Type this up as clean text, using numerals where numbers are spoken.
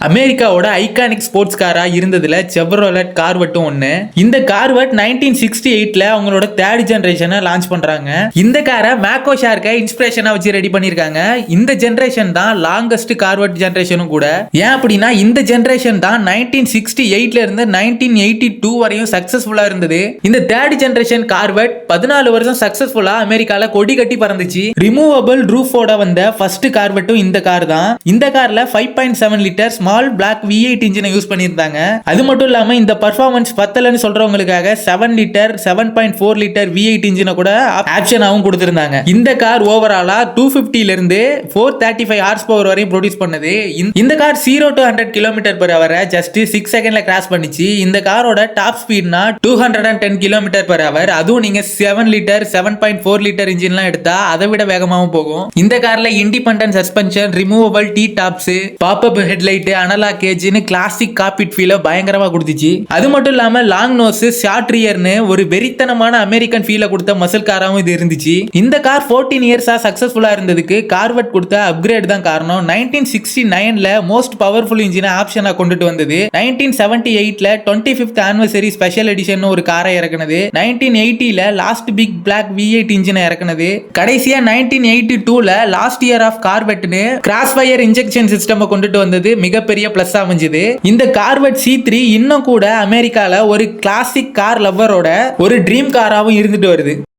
அமெரிக்காவோட iconic sports காரா இருந்ததுல செவ்ரோலட் கார்வெட்டும் ஒண்ணு. இந்த கார்வெட் 1968ல அவங்களோட தேர்ட் ஜெனரேஷனை லான்ச் பண்றாங்க. இந்த காரை மேக்கோ ஷார்க்கை இன்ஸ்பிரேஷனா வச்சு ரெடி பண்ணிருக்காங்க. இந்த ஜெனரேஷன் தான் லாங்கஸ்ட் கார்வெட் ஜெனரேஷனும் கூட. ஏன் அப்படின்னா இந்த ஜெனரேஷன் தான் 1968ல இருந்து 1982 வரையும் சக்சஸ்ஃபுல்லா இருந்தது. இந்த தேர்ட் ஜெனரேஷன் கார்வெட் 14 வருஷம் சக்சஸ்ஃபுல்லா அமெரிக்கால கொடி கட்டி பறந்துச்சு. ரிமூவபிள் ரூஃபோட வந்த ஃபர்ஸ்ட் கார்வெட்டும் இந்த கார் தான். இந்த கார்ல 5.7 லிட்டர் ஸ்மால் பிளாக் V8 இன்ஜினை யூஸ் பண்ணியிருந்தாங்க. அது மட்டும் இல்லாம இந்த பர்ஃபார்மன்ஸ் பத்தலன்னு சொல்றவங்களுக்காக 7 லிட்டர் 7.4 லிட்டர் V8 இன்ஜினை கூட ஆப்ஷனாவும் கொடுத்திருந்தாங்க. இந்த கார் ஓவராலா 250 ல இருந்து 435 ஹார்ஸ் பவர் வரையும் ப்ரொடியூஸ் பண்ணது. இந்த கார் 0 to 100 km/h ஜஸ்ட் 6 செகண்ட்ல கிராஸ் பண்ணிச்சு. இந்த காரோட டாப் ஸ்பீட்னா 210 km/h. அதுவும் நீங்க 7 லிட்டர் 7.4 லிட்டர் இன்ஜின்லாம் எடுத்தா அதை விட வேகமாவும் போகும். இந்த கார்ல independent suspension, removable T tops, pop up headlight, analogue கேஜ்னு கிளாசிக் காக்பிட் ஃபீல பயங்கரமா கொடுத்துச்சு. அது மட்டும் இல்லாம லாங் நோஸ், ஷார்ட் ரியர்னு ஒரு வெறித்தனமான அமெரிக்கன் ஃபீல கொடுத்த மசில் காராவும் இது இருந்துச்சு. இந்த கார் 14 இயர்ஸா சக்சஸ்ஃபுல்லா இருந்ததுக்கு கார்வெட் கொடுத்த அப்கிரேட் தான் காரணம். 1969ல மோஸ்ட் பவர்ஃபுல் இன்ஜினை ஆப்ஷனா கொண்டுட்டு வந்தது. 1978ல 25th ஆனிவர்சரி ஸ்பெஷல் எடிஷன் ஒரு காரை இறக்குனது. 1980ல லாஸ்ட் பிக் பிளாக் V8 இன்ஜினை இறக்குனது. கடைசியா 1982ல லாஸ்ட் இயர் ஆஃப் கார்வெட்னு கிராஸ் ஃபயர் இன்ஜெக்ஷன் சிஸ்டம் கொண்டுட்டு வந்தது மிகப்பெரிய பிளஸ் அமைஞ்சது. இந்த கார்வெட் C3 இன்னும் கூட அமெரிக்கால ஒரு கிளாசிக் கார் லவ்வரோட ஒரு ட்ரீம் காராவும் இருந்துட்டு வருது.